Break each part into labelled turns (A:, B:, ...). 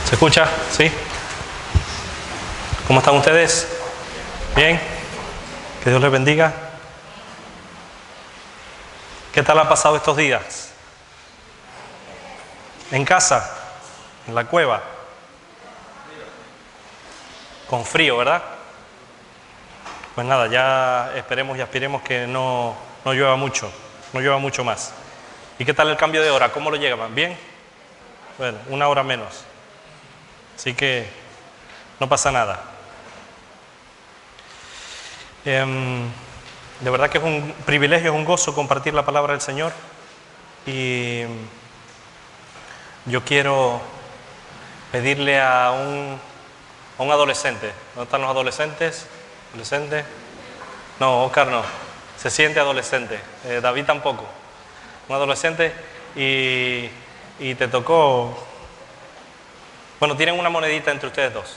A: ¿Se escucha? ¿Sí? ¿Cómo están ustedes? ¿Bien? Que Dios les bendiga. ¿Qué tal ha pasado estos días? ¿En casa? ¿En la cueva? Con frío, ¿verdad? Pues nada, ya esperemos y aspiremos que no llueva mucho, no llueva mucho más. ¿Y qué tal el cambio de hora? ¿Cómo lo llevan? ¿Bien? Bueno, 1 hora menos. Así que no pasa nada. De verdad que es un privilegio, es un gozo compartir la palabra del Señor. Y yo quiero pedirle a un adolescente. ¿Dónde están los adolescentes? ¿Adolescente? No, Oscar no. Se siente adolescente. David tampoco. Un adolescente y te tocó... Bueno, tienen una monedita entre ustedes dos.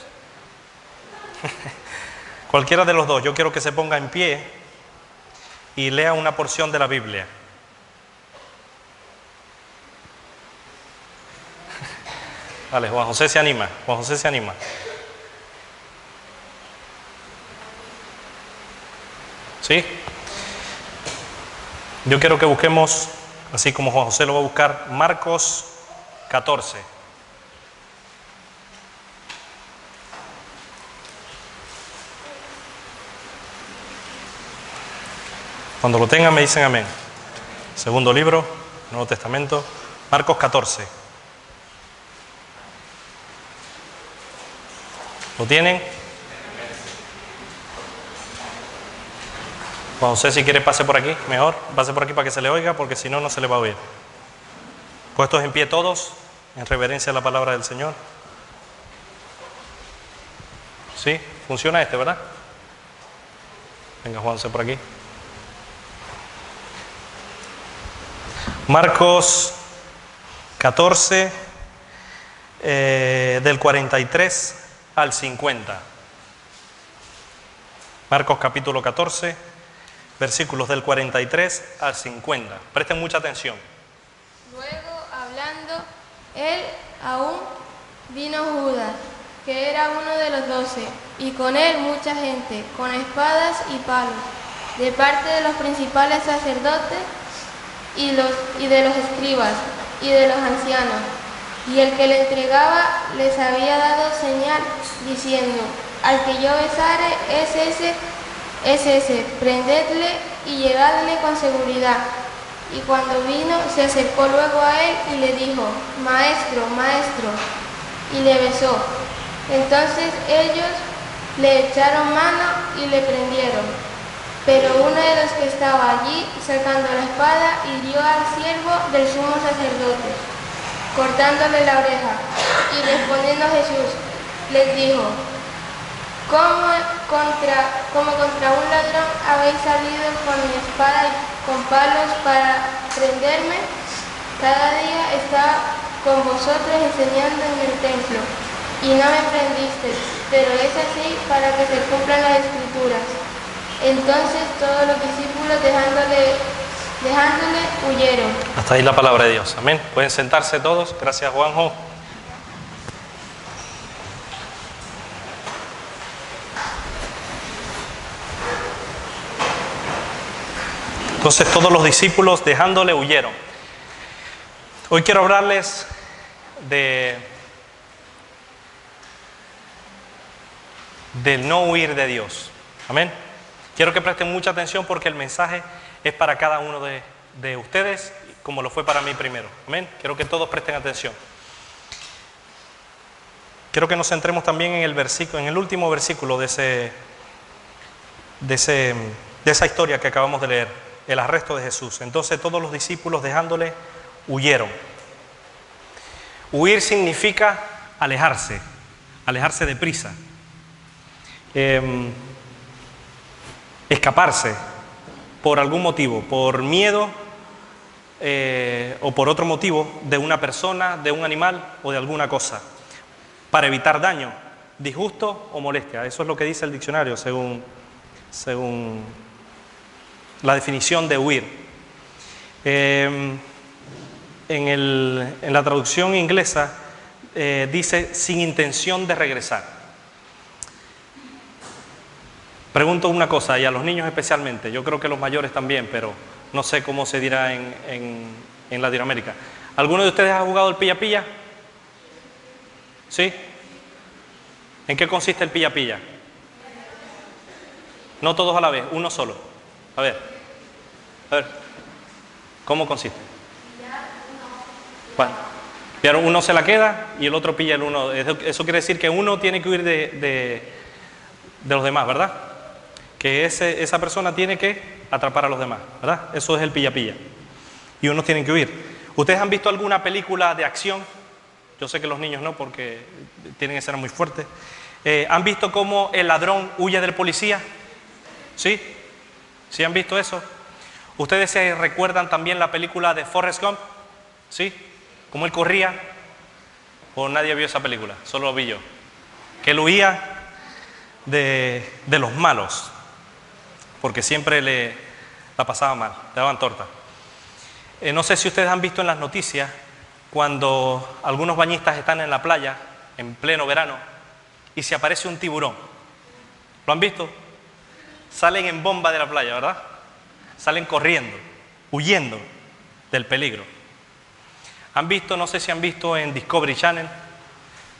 A: Cualquiera de los dos. Yo quiero que se ponga en pie y lea una porción de la Biblia. Vale, Juan José se anima. Juan José se anima. ¿Sí? Yo quiero que busquemos, así como Juan José lo va a buscar, Marcos 14. Cuando lo tengan me dicen amén. Segundo libro, Nuevo Testamento, Marcos 14. ¿Lo tienen? Juan José, si quiere pase por aquí, mejor. Pase por aquí para que se le oiga, porque si no, no se le va a oír. Puestos en pie todos, en reverencia a la palabra del Señor. ¿Sí? Funciona este, ¿verdad? Venga, Juan José, por aquí. Marcos 14, del 43 al 50. Marcos capítulo 14, versículos del 43 al 50. Presten mucha atención.
B: Luego, hablando él aún, vino Judas, que era uno de los 12, y con él mucha gente, con espadas y palos, de parte de los principales sacerdotes y de los escribas y de los ancianos. Y el que le entregaba les había dado señal, diciendo: al que yo besare es ese, prendedle y llegadle con seguridad. Y cuando vino, se acercó luego a él y le dijo: Maestro, maestro, y le besó. Entonces ellos le echaron mano y le prendieron. Pero uno de los que estaba allí, sacando la espada, hirió al siervo del sumo sacerdote, cortándole la oreja. Y respondiendo Jesús, les dijo: ¿Cómo contra un ladrón habéis salido con mi espada y con palos para prenderme? Cada día estaba con vosotros enseñando en el templo, y no me prendisteis, pero es así para que se cumplan las Escrituras. Entonces todos los discípulos dejándole huyeron.
A: Hasta ahí la palabra de Dios. Amén. Pueden sentarse todos. Gracias, Juanjo. Entonces todos los discípulos dejándole huyeron. Hoy quiero hablarles del no huir de Dios. Amén. Quiero que presten mucha atención porque el mensaje es para cada uno de ustedes, como lo fue para mí primero. Amén. Quiero que todos presten atención. Quiero que nos centremos también en el último versículo de esa historia que acabamos de leer, el arresto de Jesús. Entonces todos los discípulos dejándole huyeron. Huir significa alejarse deprisa. Escaparse por algún motivo, por miedo o por otro motivo de una persona, de un animal o de alguna cosa, para evitar daño, disgusto o molestia. Eso es lo que dice el diccionario según la definición de huir. En la traducción inglesa dice sin intención de regresar. Pregunto una cosa, y a los niños especialmente, yo creo que los mayores también, pero no sé cómo se dirá en Latinoamérica. ¿Alguno de ustedes ha jugado el pilla-pilla? ¿Sí? ¿En qué consiste el pilla-pilla? No todos a la vez, uno solo. A ver, ¿cómo consiste? Bueno, uno se la queda y el otro pilla el uno. Eso quiere decir que uno tiene que huir de los demás, ¿verdad? Que esa persona tiene que atrapar a los demás, ¿verdad? Eso es el pilla-pilla. Y unos tienen que huir. ¿Ustedes han visto alguna película de acción? Yo sé que los niños no, porque tienen escenas muy fuertes. ¿Han visto cómo el ladrón huye del policía? ¿Sí? ¿Sí han visto eso? ¿Ustedes se recuerdan también la película de Forrest Gump? ¿Sí? ¿Cómo él corría? ¿O nadie vio esa película? Solo lo vi yo. Que él huía de los malos, porque siempre la pasaba mal, le daban torta. No sé si ustedes han visto en las noticias cuando algunos bañistas están en la playa en pleno verano y se aparece un tiburón. ¿Lo han visto? Salen en bomba de la playa, ¿verdad? Salen corriendo, huyendo del peligro. ¿Han visto, no sé si han visto en Discovery Channel,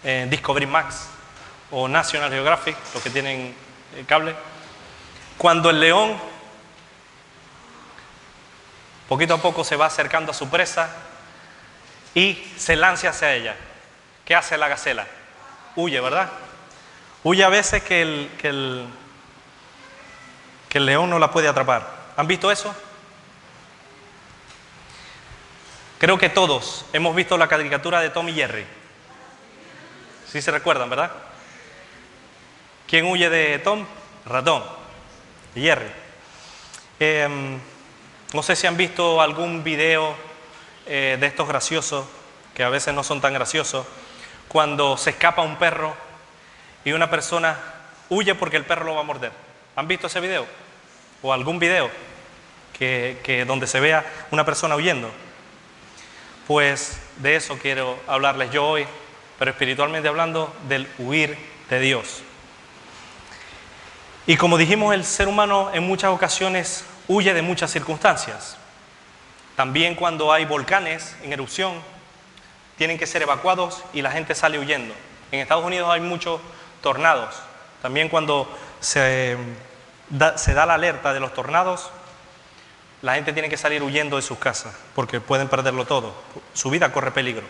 A: en Discovery Max o National Geographic, los que tienen cable, cuando el león poquito a poco se va acercando a su presa y se lanza hacia ella? ¿Qué hace la gacela? Huye, ¿verdad? Huye a veces que el león no la puede atrapar. ¿Han visto eso? Creo que todos hemos visto la caricatura de Tom y Jerry. ¿Sí se recuerdan, verdad? ¿Quién huye de Tom? Ratón. Y Jerry. No sé si han visto algún video de estos graciosos, que a veces no son tan graciosos, cuando se escapa un perro y una persona huye porque el perro lo va a morder. ¿Han visto ese video? ¿O algún video donde se vea una persona huyendo? Pues de eso quiero hablarles yo hoy, pero espiritualmente hablando, del huir de Dios. Y como dijimos, el ser humano en muchas ocasiones huye de muchas circunstancias. También cuando hay volcanes en erupción, tienen que ser evacuados y la gente sale huyendo. En Estados Unidos hay muchos tornados. También cuando se da la alerta de los tornados, la gente tiene que salir huyendo de sus casas porque pueden perderlo todo. Su vida corre peligro.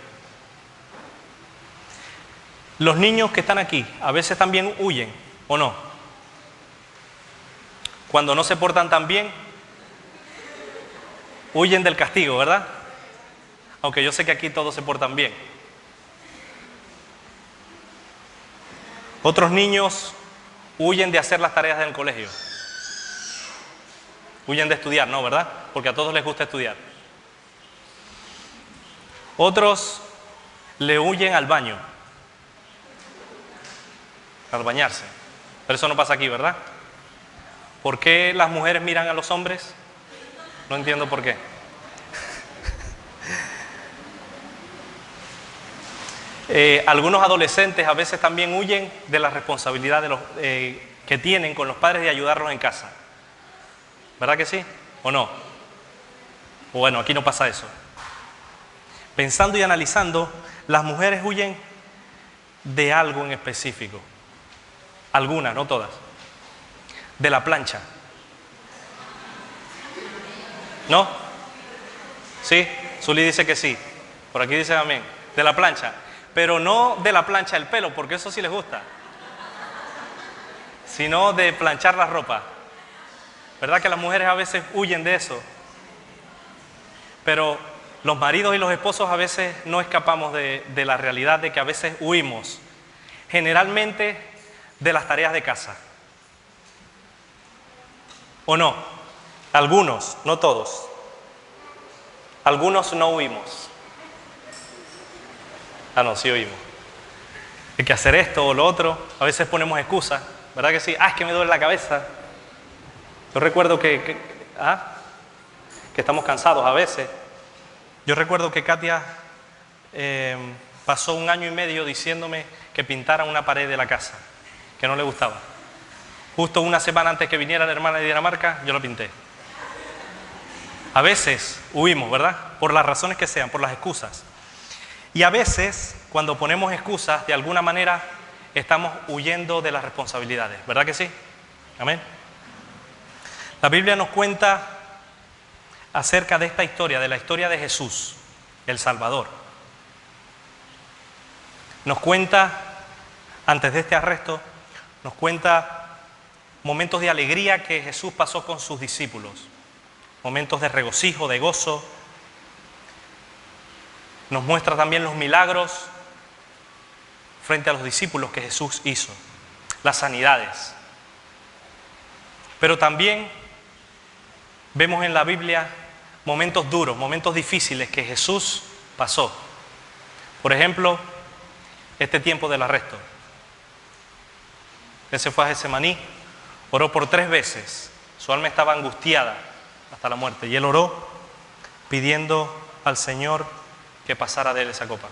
A: Los niños que están aquí a veces también huyen, ¿o no? Cuando no se portan tan bien, huyen del castigo, ¿verdad? Aunque yo sé que aquí todos se portan bien. Otros niños huyen de hacer las tareas del colegio. Huyen de estudiar, ¿no? ¿Verdad? Porque a todos les gusta estudiar. Otros le huyen al baño, al bañarse. Pero eso no pasa aquí, ¿verdad? ¿Por qué las mujeres miran a los hombres? No entiendo por qué. Algunos adolescentes a veces también huyen de la responsabilidad que tienen con los padres de ayudarlos en casa. ¿Verdad que sí? ¿O no? Bueno, aquí no pasa eso. Pensando y analizando, las mujeres huyen de algo en específico. Algunas, no todas. De la plancha. ¿No? ¿Sí? Zuli dice que sí. Por aquí dice amén. De la plancha. Pero no de la plancha del pelo, porque eso sí les gusta. Sino de planchar la ropa. ¿Verdad que las mujeres a veces huyen de eso? Pero los maridos y los esposos a veces no escapamos de la realidad de que a veces huimos. Generalmente de las tareas de casa. ¿O no? Algunos, no todos. Algunos no huimos. Ah, no, sí oímos. Hay que hacer esto o lo otro. A veces ponemos excusas. ¿Verdad que sí? Ah, es que me duele la cabeza. Yo recuerdo que estamos cansados a veces. Yo recuerdo que Katia, pasó 1 año y medio diciéndome que pintara una pared de la casa, que no le gustaba. Justo una semana antes que viniera la hermana de Dinamarca, yo la pinté. A veces huimos, ¿verdad? Por las razones que sean, por las excusas. Y a veces, cuando ponemos excusas, de alguna manera estamos huyendo de las responsabilidades, ¿verdad que sí? Amén. La Biblia nos cuenta acerca de esta historia, de la historia de Jesús, el Salvador. Nos cuenta, antes de este arresto, nos cuenta momentos de alegría que Jesús pasó con sus discípulos, momentos de regocijo, de gozo. Nos muestra también los milagros frente a los discípulos que Jesús hizo, las sanidades. Pero también vemos en la Biblia momentos duros, momentos difíciles que Jesús pasó. Por ejemplo, este tiempo del arresto. Él se fue a Getsemaní, oró por 3 veces. Su alma estaba angustiada hasta la muerte. Y él oró pidiendo al Señor que pasara de él esa copa.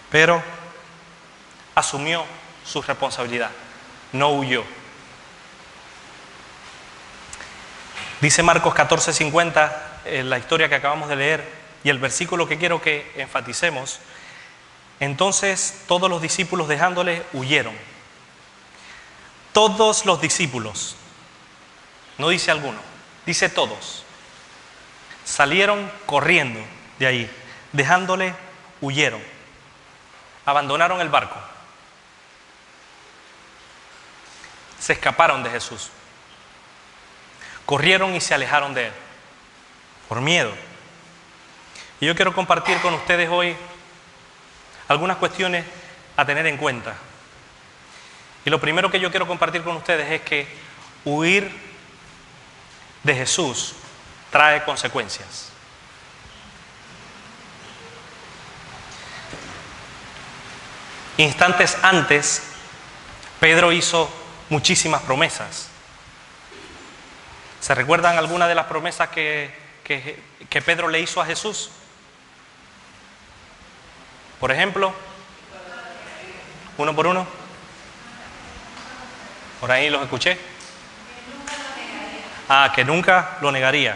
A: Pero asumió su responsabilidad, no huyó. Dice Marcos 14:50, la historia que acabamos de leer, y el versículo que quiero que enfaticemos. Entonces todos los discípulos, dejándole, huyeron. Todos los discípulos, no dice alguno, dice todos, salieron corriendo de ahí, dejándole, huyeron, abandonaron el barco, se escaparon de Jesús, corrieron y se alejaron de él, por miedo. Y yo quiero compartir con ustedes hoy algunas cuestiones a tener en cuenta. Y lo primero que yo quiero compartir con ustedes es que huir de Jesús trae consecuencias. Instantes antes, Pedro hizo muchísimas promesas. ¿Se recuerdan algunas de las promesas que Pedro le hizo a Jesús? Por ejemplo, uno por uno. Por ahí los escuché. Que nunca lo negaría.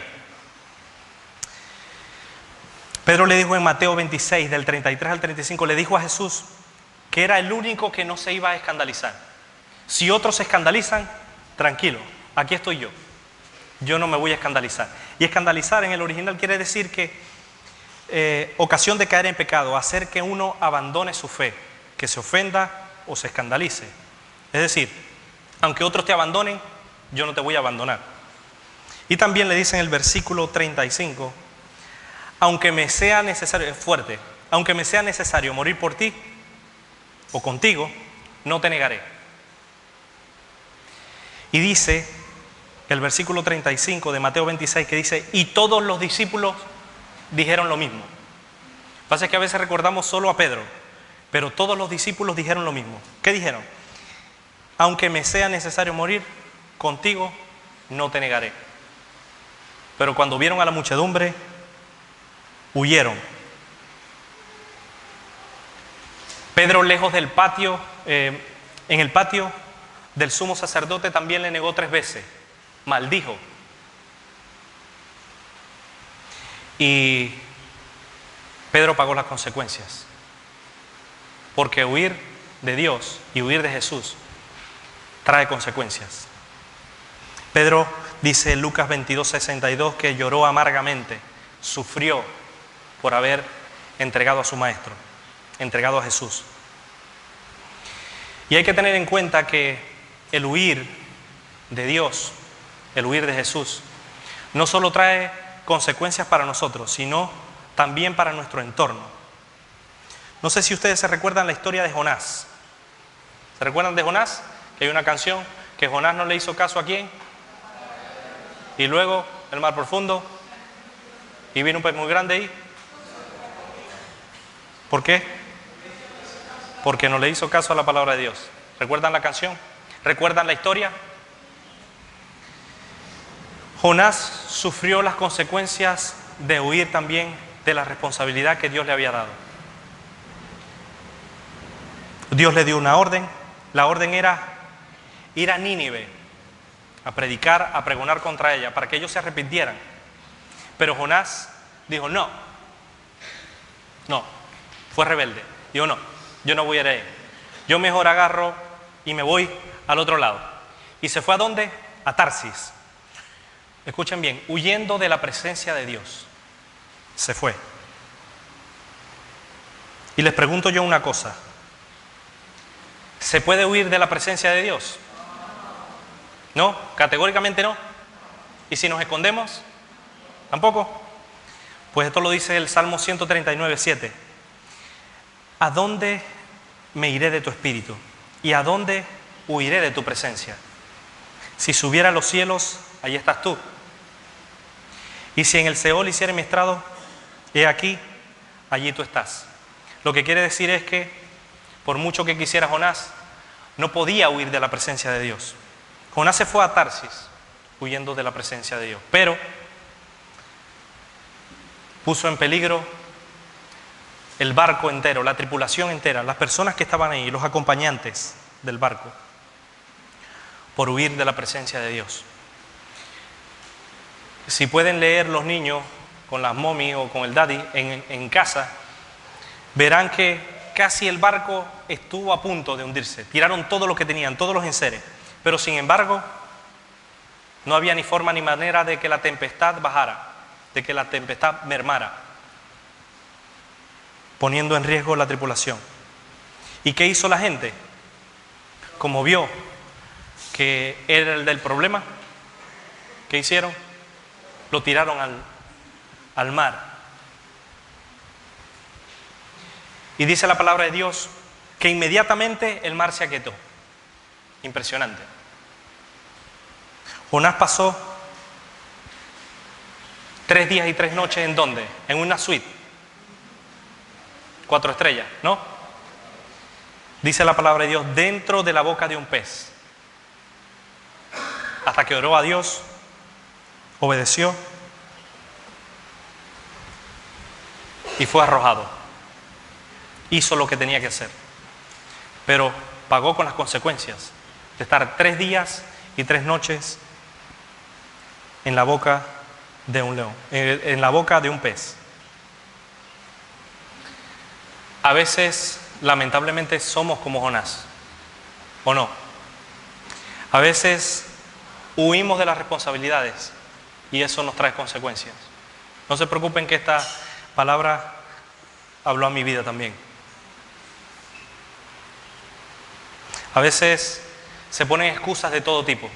A: Pedro le dijo en Mateo 26, del 33 al 35, le dijo a Jesús que era el único que no se iba a escandalizar. Si otros se escandalizan, tranquilo, aquí estoy yo. Yo no me voy a escandalizar. Y escandalizar en el original quiere decir que ocasión de caer en pecado, hacer que uno abandone su fe, que se ofenda o se escandalice. Es decir, aunque otros te abandonen, yo no te voy a abandonar. Y también le dice en el versículo 35, aunque me sea necesario, es fuerte, aunque me sea necesario morir por ti o contigo, no te negaré. Y dice el versículo 35 de Mateo 26 que dice, y todos los discípulos dijeron lo mismo. Lo que pasa es que a veces recordamos solo a Pedro, pero todos los discípulos dijeron lo mismo. ¿Qué dijeron? Aunque me sea necesario morir, contigo no te negaré. Pero cuando vieron a la muchedumbre, huyeron. Pedro, lejos del patio, en el patio del sumo sacerdote, también le negó 3 veces. Maldijo. Y Pedro pagó las consecuencias. Porque huir de Dios y huir de Jesús trae consecuencias. Pedro dice en Lucas 22:62 que lloró amargamente, sufrió por haber entregado a su maestro, entregado a Jesús. Y hay que tener en cuenta que el huir de Dios, el huir de Jesús, no solo trae consecuencias para nosotros, sino también para nuestro entorno. No sé si ustedes se recuerdan la historia de Jonás. ¿Se recuerdan de Jonás? Que hay una canción que Jonás no le hizo caso a ¿quién? Y luego el mar profundo y vino un pez muy grande ahí. ¿Por qué? Porque no le hizo caso a la palabra de Dios. ¿Recuerdan la canción? ¿Recuerdan la historia? Jonás sufrió las consecuencias de huir también de la responsabilidad que Dios le había dado. Dios le dio una orden. La orden era ir a Nínive a predicar, a pregonar contra ella, para que ellos se arrepintieran. Pero Jonás dijo, no, fue rebelde. Dijo, no, yo no voy a ir ahí. Yo mejor agarro y me voy al otro lado. ¿Y se fue a dónde? A Tarsis. Escuchen bien, huyendo de la presencia de Dios. Se fue. Y les pregunto yo una cosa. ¿Se puede huir de la presencia de Dios? No, categóricamente no. ¿Y si nos escondemos? ¿Tampoco? Pues esto lo dice el Salmo 139:7. ¿A dónde me iré de tu espíritu? ¿Y a dónde huiré de tu presencia? Si subiera a los cielos, allí estás tú. Y si en el Seol hiciera mi estrado, he aquí, allí tú estás. Lo que quiere decir es que, por mucho que quisiera Jonás, no podía huir de la presencia de Dios. Jonás se fue a Tarsis, huyendo de la presencia de Dios, pero puso en peligro el barco entero, la tripulación entera, las personas que estaban ahí, los acompañantes del barco, por huir de la presencia de Dios. Si pueden leer los niños con las mommy o con el daddy en casa, verán que casi el barco estuvo a punto de hundirse. Tiraron todo lo que tenían, todos los enseres, pero sin embargo no había ni forma ni manera de que la tempestad bajara, de que la tempestad mermara, poniendo en riesgo la tripulación. ¿Y qué hizo la gente? Como vio que era el del problema, ¿qué hicieron? Lo tiraron al mar. Y dice la palabra de Dios que inmediatamente el mar se aquietó. Impresionante. Jonás pasó 3 días y 3 noches ¿en dónde? En una suite. 4 estrellas, ¿no? Dice la palabra de Dios, dentro de la boca de un pez. Hasta que oró a Dios, obedeció y fue arrojado. Hizo lo que tenía que hacer, pero pagó con las consecuencias de estar 3 días y 3 noches en la boca de un león, en la boca de un pez. A veces, lamentablemente, somos como Jonás, ¿o no? A veces huimos de las responsabilidades y eso nos trae consecuencias. No se preocupen que esta palabra habló a mi vida también. A veces se ponen excusas de todo tipo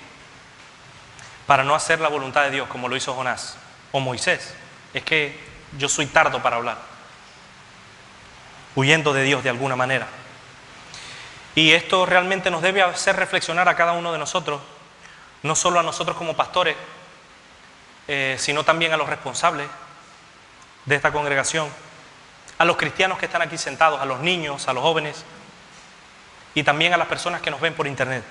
A: para no hacer la voluntad de Dios, como lo hizo Jonás o Moisés. Es que yo soy tardo para hablar, huyendo de Dios de alguna manera. Y esto realmente nos debe hacer reflexionar a cada uno de nosotros, no solo a nosotros como pastores, sino también a los responsables de esta congregación, a los cristianos que están aquí sentados, a los niños, a los jóvenes y también a las personas que nos ven por internet.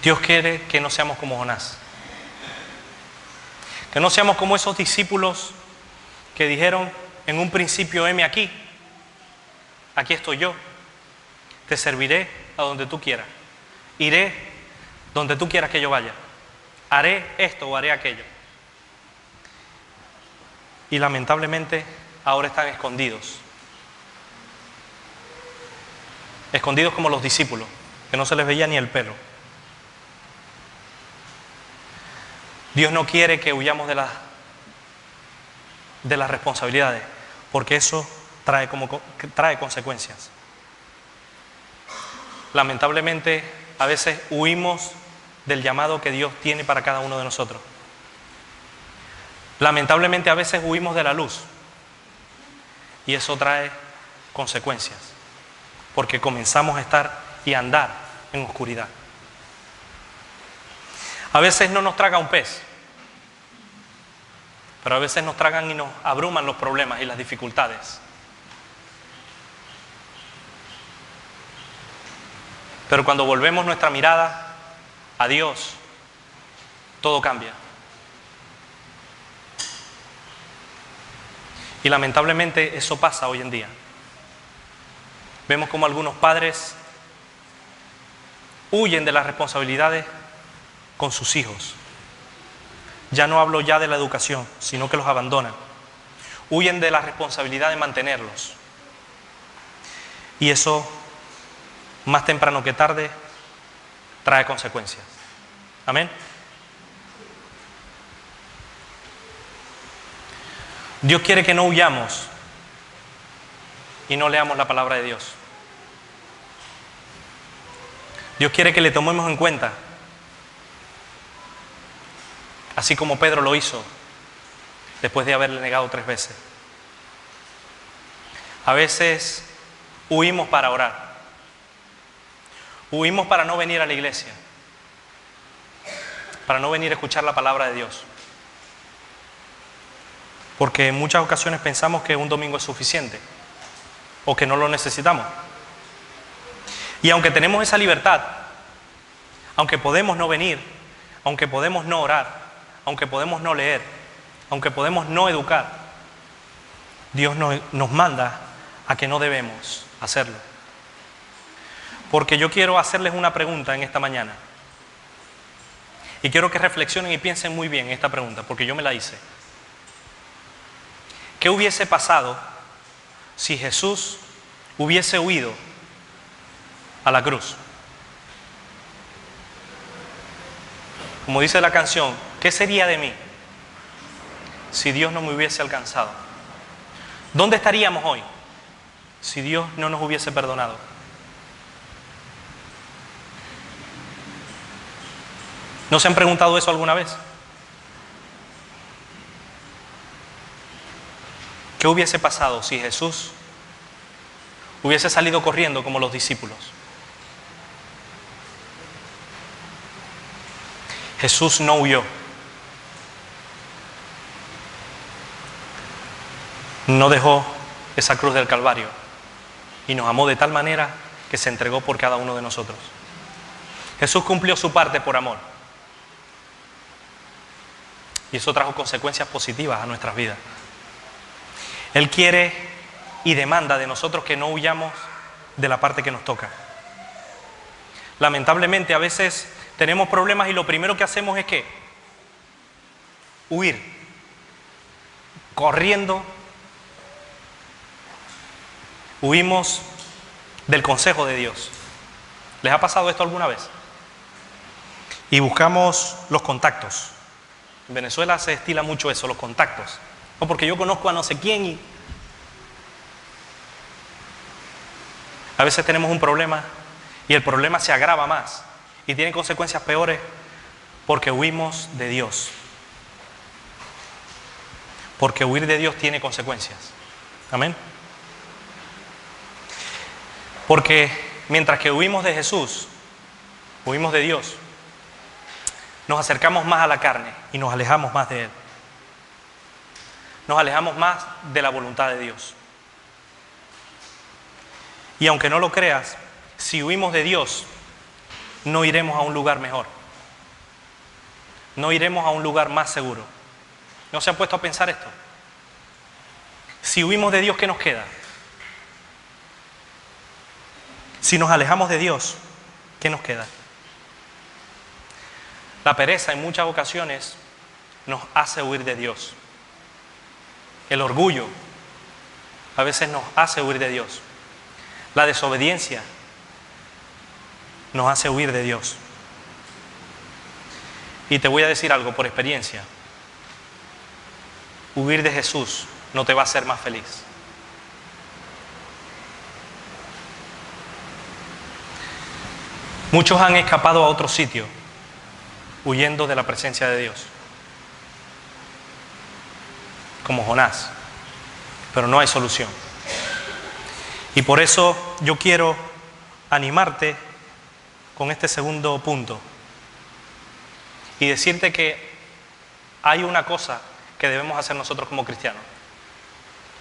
A: Dios quiere que no seamos como Jonás, que no seamos como esos discípulos que dijeron en un principio, heme aquí estoy yo, te serviré a donde tú quieras, iré donde tú quieras que yo vaya, haré esto o haré aquello. Y lamentablemente ahora están escondidos como los discípulos, que no se les veía ni el pelo. Dios no quiere que huyamos de las responsabilidades, porque eso trae consecuencias. Lamentablemente, a veces huimos del llamado que Dios tiene para cada uno de nosotros. Lamentablemente, a veces huimos de la luz y eso trae consecuencias, porque comenzamos a estar y a andar en oscuridad. A veces no nos traga un pez, pero a veces nos tragan y nos abruman los problemas y las dificultades. Pero cuando volvemos nuestra mirada a Dios, todo cambia. Y lamentablemente eso pasa hoy en día. Vemos como algunos padres huyen de las responsabilidades con sus hijos. Ya no hablo ya de la educación, sino que los abandonan. Huyen de la responsabilidad de mantenerlos. Y eso, más temprano que tarde, trae consecuencias. Amén. Dios quiere que no huyamos y no leamos la palabra de Dios. Dios quiere que le tomemos en cuenta, así como Pedro lo hizo después de haberle negado 3 veces. A veces huimos para orar, huimos para no venir a la iglesia, para no venir a escuchar la palabra de Dios. Porque en muchas ocasiones pensamos que un domingo es suficiente o que no lo necesitamos. Y aunque tenemos esa libertad, aunque podemos no venir, aunque podemos no orar, aunque podemos no leer, aunque podemos no educar, Dios nos manda a que no debemos hacerlo. Porque yo quiero hacerles una pregunta en esta mañana. Y quiero que reflexionen y piensen muy bien en esta pregunta, porque yo me la hice. ¿Qué hubiese pasado si Jesús hubiese huido a la cruz? Como dice la canción, ¿qué sería de mí si Dios no me hubiese alcanzado? ¿Dónde estaríamos hoy si Dios no nos hubiese perdonado? ¿No se han preguntado eso alguna vez? ¿Qué hubiese pasado si Jesús hubiese salido corriendo como los discípulos? Jesús no huyó. No dejó esa cruz del Calvario y nos amó de tal manera que se entregó por cada uno de nosotros. Jesús cumplió su parte por amor. Y eso trajo consecuencias positivas a nuestras vidas. Él quiere y demanda de nosotros que no huyamos de la parte que nos toca. Lamentablemente a veces tenemos problemas y lo primero que hacemos es ¿qué? Huir, corriendo. Huimos del consejo de Dios. ¿Les ha pasado esto alguna vez? Y buscamos los contactos. En Venezuela se estila mucho eso, los contactos. No, porque yo conozco a no sé quién y... A veces tenemos un problema y el problema se agrava más y tiene consecuencias peores porque huimos de Dios. Porque huir de Dios tiene consecuencias. Amén. Porque mientras que huimos de Jesús, huimos de Dios, nos acercamos más a la carne y nos alejamos más de Él. Nos alejamos más de la voluntad de Dios. Y aunque no lo creas, si huimos de Dios, no iremos a un lugar mejor. No iremos a un lugar más seguro. ¿No se han puesto a pensar esto? Si huimos de Dios, ¿qué nos queda? Si nos alejamos de Dios, ¿qué nos queda? La pereza en muchas ocasiones nos hace huir de Dios. El orgullo a veces nos hace huir de Dios. La desobediencia nos hace huir de Dios. Y te voy a decir algo por experiencia. Huir de Jesús no te va a hacer más feliz. Muchos han escapado a otro sitio, huyendo de la presencia de Dios. Como Jonás. Pero no hay solución. Y por eso yo quiero animarte con este segundo punto. Y decirte que hay una cosa que debemos hacer nosotros como cristianos.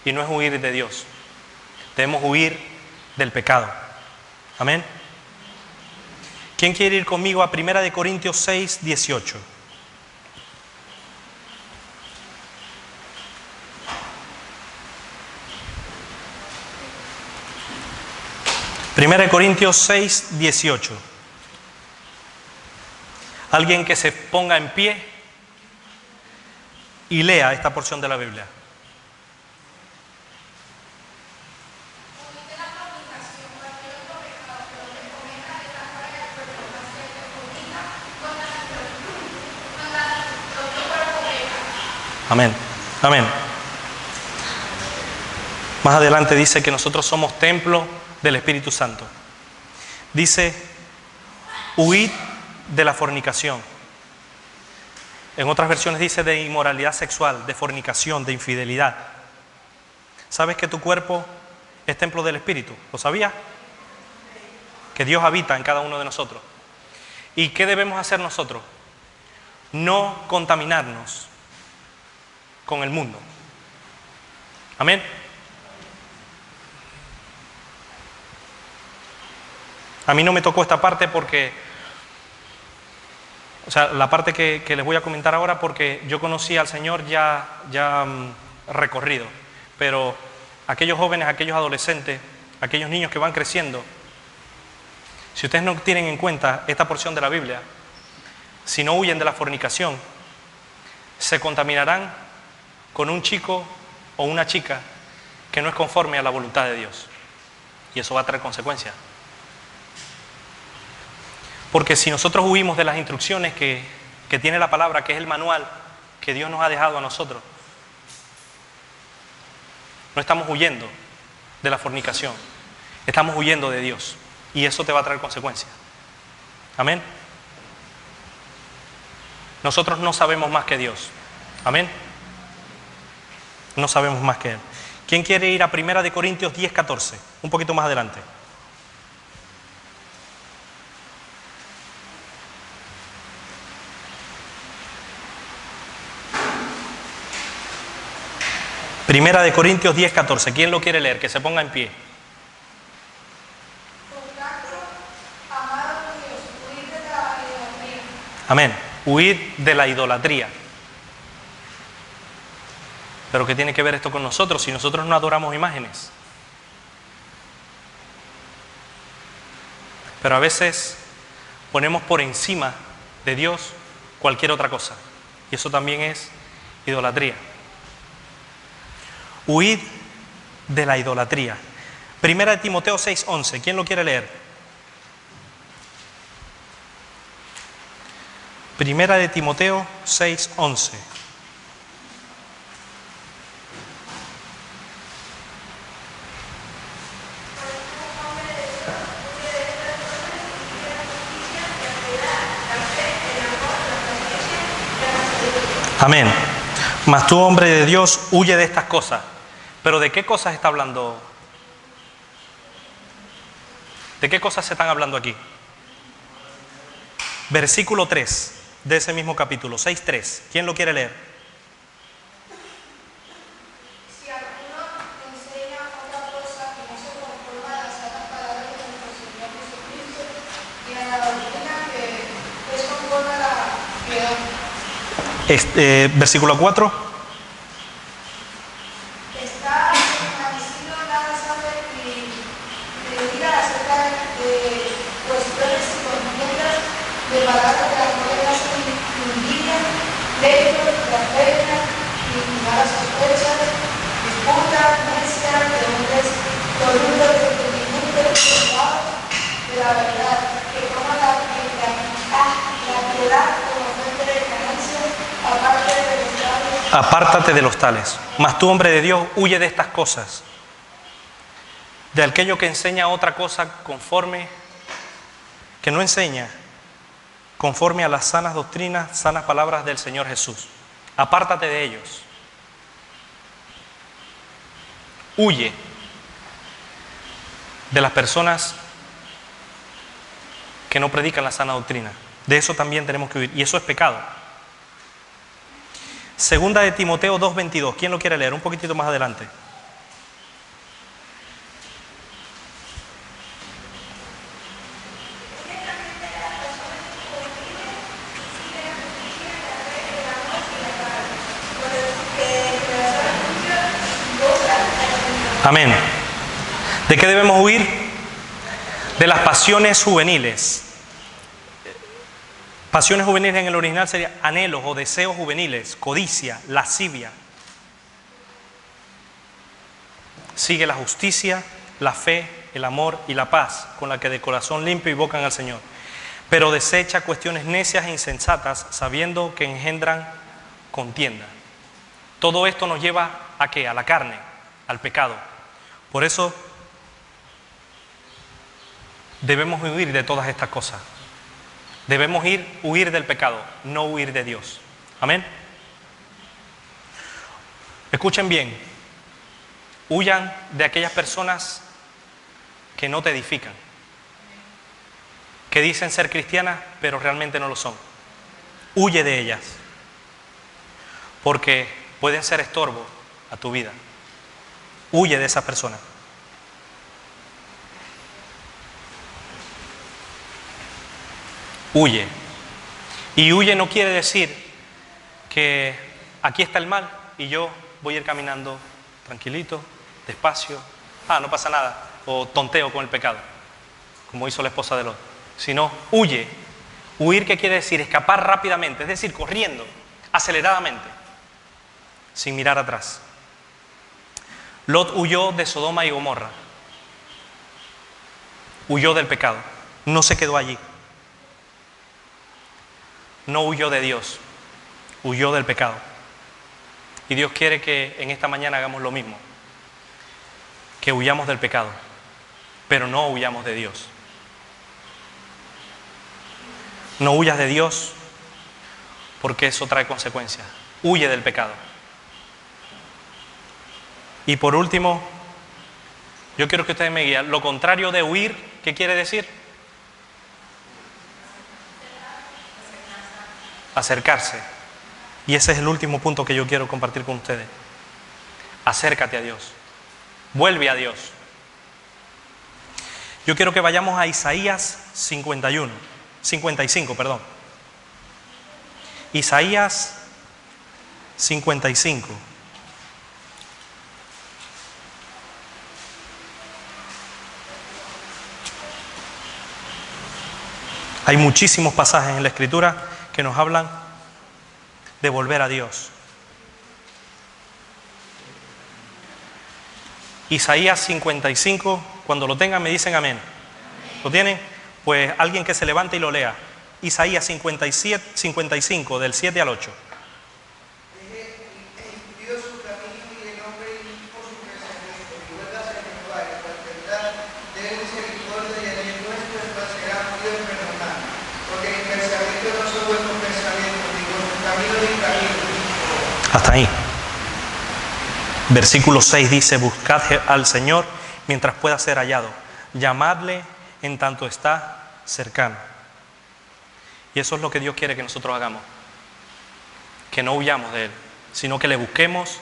A: Y no es huir de Dios. Debemos huir del pecado. Amén. ¿Quién quiere ir conmigo a 1 Corintios 6, 18? 1 Corintios 6, 18. Alguien que se ponga en pie y lea esta porción de la Biblia. Amén. Amén. Más adelante dice que nosotros somos templo del Espíritu Santo. Dice, huid de la fornicación. En otras versiones dice de inmoralidad sexual, de fornicación, de infidelidad. ¿Sabes que tu cuerpo es templo del Espíritu? ¿Lo sabías? Que Dios habita en cada uno de nosotros. ¿Y qué debemos hacer nosotros? No contaminarnos con el mundo. Amén. A mí no me tocó esta parte porque, la parte que les voy a comentar ahora, porque yo conocí al Señor ya recorrido, pero aquellos jóvenes, aquellos adolescentes, aquellos niños que van creciendo, si ustedes no tienen en cuenta esta porción de la Biblia, si no huyen de la fornicación, se contaminarán con un chico o una chica que no es conforme a la voluntad de Dios. Y eso va a traer consecuencias. Porque si nosotros huimos de las instrucciones que tiene la palabra, que es el manual que Dios nos ha dejado a nosotros, no estamos huyendo de la fornicación, estamos huyendo de Dios. Y eso te va a traer consecuencias. Amén. Nosotros no sabemos más que Dios. Amén. No sabemos más que Él. ¿Quién quiere ir a 1 Corintios 10, 14? Un poquito más adelante. Primera de Corintios 10, 14. ¿Quién lo quiere leer? Que se ponga en pie. Amén. Huir de la idolatría. Pero ¿qué tiene que ver esto con nosotros si nosotros no adoramos imágenes? Pero a veces ponemos por encima de Dios cualquier otra cosa. Y eso también es idolatría. Huid de la idolatría. Primera de Timoteo 6, 11. ¿Quién lo quiere leer? Primera de Timoteo 6, 11. Amén. Mas tú, hombre de Dios, huye de estas cosas. ¿Pero de qué cosas está hablando? ¿De qué cosas se están hablando aquí? Versículo 3 de ese mismo capítulo, 6:3. ¿Quién lo quiere leer?
C: Si alguno enseña otra cosa que no se conforma a las santas palabras de nuestro Señor Jesucristo y a la doctrina que es conforme a la piedad.
A: Versículo 4.
C: Está envanecido nada sabe y diga acerca de cuestiones y contiendas de palabras de las cuales hacen envidia, pleitos, blasfemias y malas sospechas, disputas, necias de hombres corruptos de entendimiento, desviados de la verdad, que toman la piedad como fuente de ganancia,
A: apártate de los tales. Mas tú, hombre de Dios, huye de estas cosas, de aquello que enseña otra cosa conforme, que no enseña conforme a las sanas doctrinas, sanas palabras del Señor Jesús. Apártate de ellos. Huye de las personas que no predican la sana doctrina. De eso también tenemos que huir, y eso es pecado. Segunda de Timoteo 2:22. ¿Quién lo quiere leer? Un poquitito más adelante. Amén. ¿De qué debemos huir? de las pasiones juveniles. Pasiones juveniles en el original sería anhelos o deseos juveniles, codicia, lascivia. Sigue la justicia, la fe, el amor y la paz, con la que de corazón limpio invocan al Señor. Pero desecha cuestiones necias e insensatas, sabiendo que engendran contienda. Todo esto nos lleva ¿a qué? A la carne, al pecado. Por eso debemos huir de todas estas cosas. Debemos huir del pecado, no huir de Dios. Amén. Escuchen bien. Huyan de aquellas personas que no te edifican, que dicen ser cristianas, pero realmente no lo son. Huye de ellas, porque pueden ser estorbo a tu vida. Huye de esas personas. Huye. Y huye no quiere decir que aquí está el mal y yo voy a ir caminando tranquilito, despacio, no pasa nada, o tonteo con el pecado, como hizo la esposa de Lot. Sino huye. Huir, ¿qué quiere decir? Escapar rápidamente, es decir, corriendo, aceleradamente, sin mirar atrás. Lot huyó de Sodoma y Gomorra. Huyó del pecado, no se quedó allí. No huyó de Dios, huyó del pecado. Y Dios quiere que en esta mañana hagamos lo mismo, que huyamos del pecado, pero no huyamos de Dios. No huyas de Dios, porque eso trae consecuencias. Huye del pecado. Y por último, yo quiero que ustedes me guíen. Lo contrario de huir, ¿qué quiere decir? Acercarse. Y ese es el último punto que yo quiero compartir con ustedes. Acércate a Dios. Vuelve a Dios. Yo quiero que vayamos a Isaías 55, perdón. Isaías 55. Hay muchísimos pasajes en la Escritura que nos hablan de volver a Dios. Isaías 55, cuando lo tengan me dicen amén. ¿Lo tienen? Pues alguien que se levante y lo lea. Isaías 55, del 7 al 8. Hasta ahí. Versículo 6 dice: buscad al Señor mientras pueda ser hallado, llamadle en tanto está cercano. Y eso es lo que Dios quiere que nosotros hagamos, que no huyamos de Él, sino que le busquemos,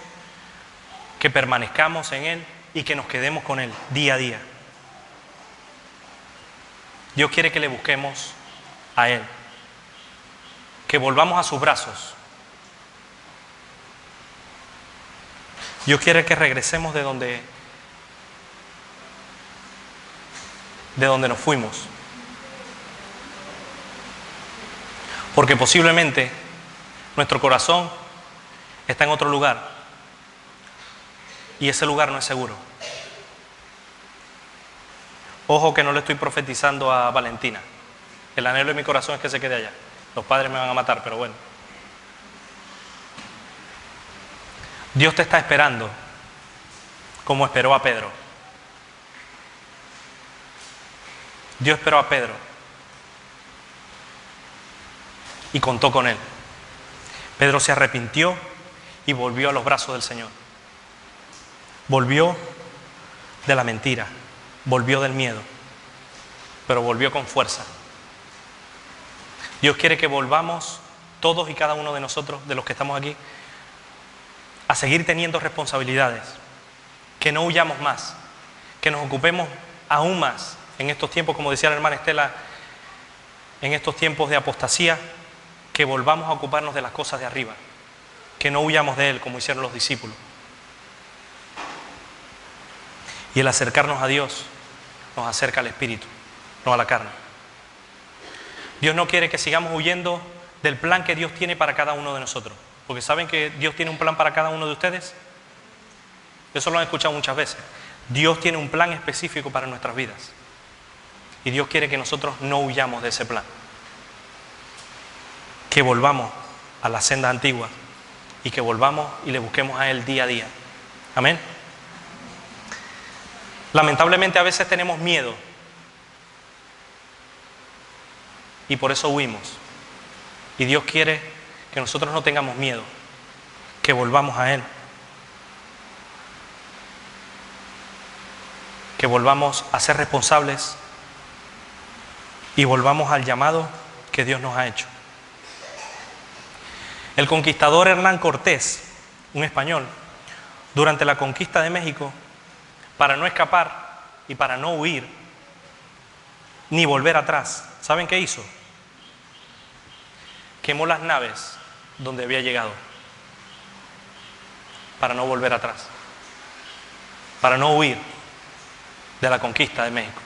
A: que permanezcamos en Él y que nos quedemos con Él día a día. Dios quiere que le busquemos a Él, que volvamos a sus brazos. Dios quiere que regresemos de donde nos fuimos. Porque posiblemente nuestro corazón está en otro lugar y ese lugar no es seguro. Ojo que no le estoy profetizando a Valentina. El anhelo de mi corazón es que se quede allá. Los padres me van a matar, pero bueno. Dios te está esperando como esperó a Pedro. Dios esperó a Pedro y contó con él. Pedro se arrepintió y volvió a los brazos del Señor. Volvió de la mentira, volvió del miedo, pero volvió con fuerza. Dios quiere que volvamos todos y cada uno de nosotros, de los que estamos aquí, a seguir teniendo responsabilidades, que no huyamos más, que nos ocupemos aún más en estos tiempos, como decía la hermana Estela, en estos tiempos de apostasía, que volvamos a ocuparnos de las cosas de arriba, que no huyamos de Él como hicieron los discípulos. Y el acercarnos a Dios nos acerca al Espíritu. no a la carne. Dios no quiere que sigamos huyendo del plan que Dios tiene para cada uno de nosotros. Porque ¿saben que Dios tiene un plan para cada uno de ustedes? Eso lo han escuchado muchas veces. Dios tiene un plan específico para nuestras vidas. Y Dios quiere que nosotros no huyamos de ese plan. Que volvamos a las sendas antiguas y que volvamos y le busquemos a Él día a día. Amén. Lamentablemente a veces tenemos miedo y por eso huimos. Y Dios quiere que nosotros no tengamos miedo, que volvamos a Él. Que volvamos a ser responsables y volvamos al llamado que Dios nos ha hecho. El conquistador Hernán Cortés, un español, durante la conquista de México, para no escapar y para no huir, ni volver atrás, ¿saben qué hizo? Quemó las naves donde había llegado, para no volver atrás, para no huir de la conquista de México.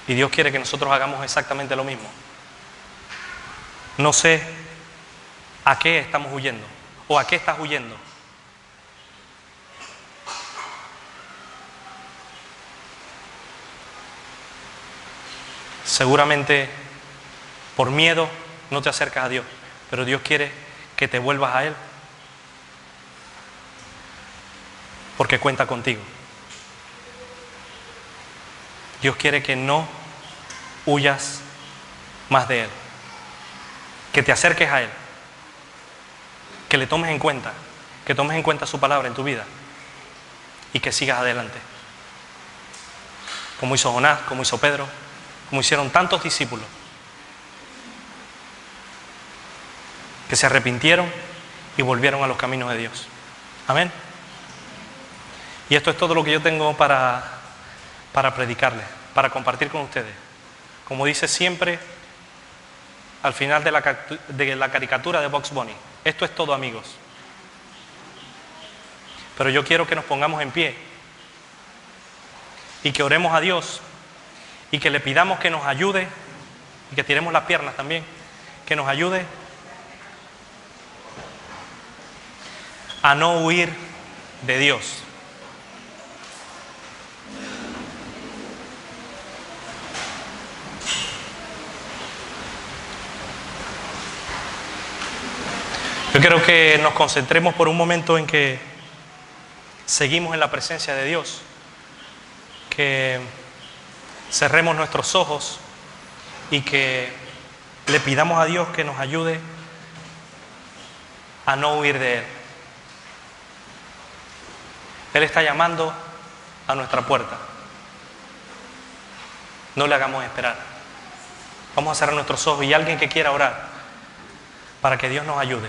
A: Y Dios quiere que nosotros hagamos exactamente lo mismo. No sé a qué estamos huyendo o a qué estás huyendo. Seguramente por miedo no te acercas a Dios, pero Dios quiere que te vuelvas a Él, porque cuenta contigo. Dios quiere que no huyas más de Él, que te acerques a Él, que le tomes en cuenta, que tomes en cuenta su palabra en tu vida y que sigas adelante. Como hizo Jonás, como hizo Pedro, como hicieron tantos discípulos que se arrepintieron y volvieron a los caminos de Dios. Amén. Y esto es todo lo que yo tengo para predicarles, para compartir con ustedes. Como dice siempre al final de la caricatura de Bugs Bunny, esto es todo, amigos. Pero yo quiero que nos pongamos en pie y que oremos a Dios y que le pidamos que nos ayude y que tiremos las piernas también, que nos ayude a no huir de Dios. Yo quiero que nos concentremos por un momento en que seguimos en la presencia de Dios, que cerremos nuestros ojos y que le pidamos a Dios que nos ayude a no huir de Él. Él está llamando a nuestra puerta. No le hagamos esperar. Vamos a cerrar nuestros ojos y alguien que quiera orar para que Dios nos ayude.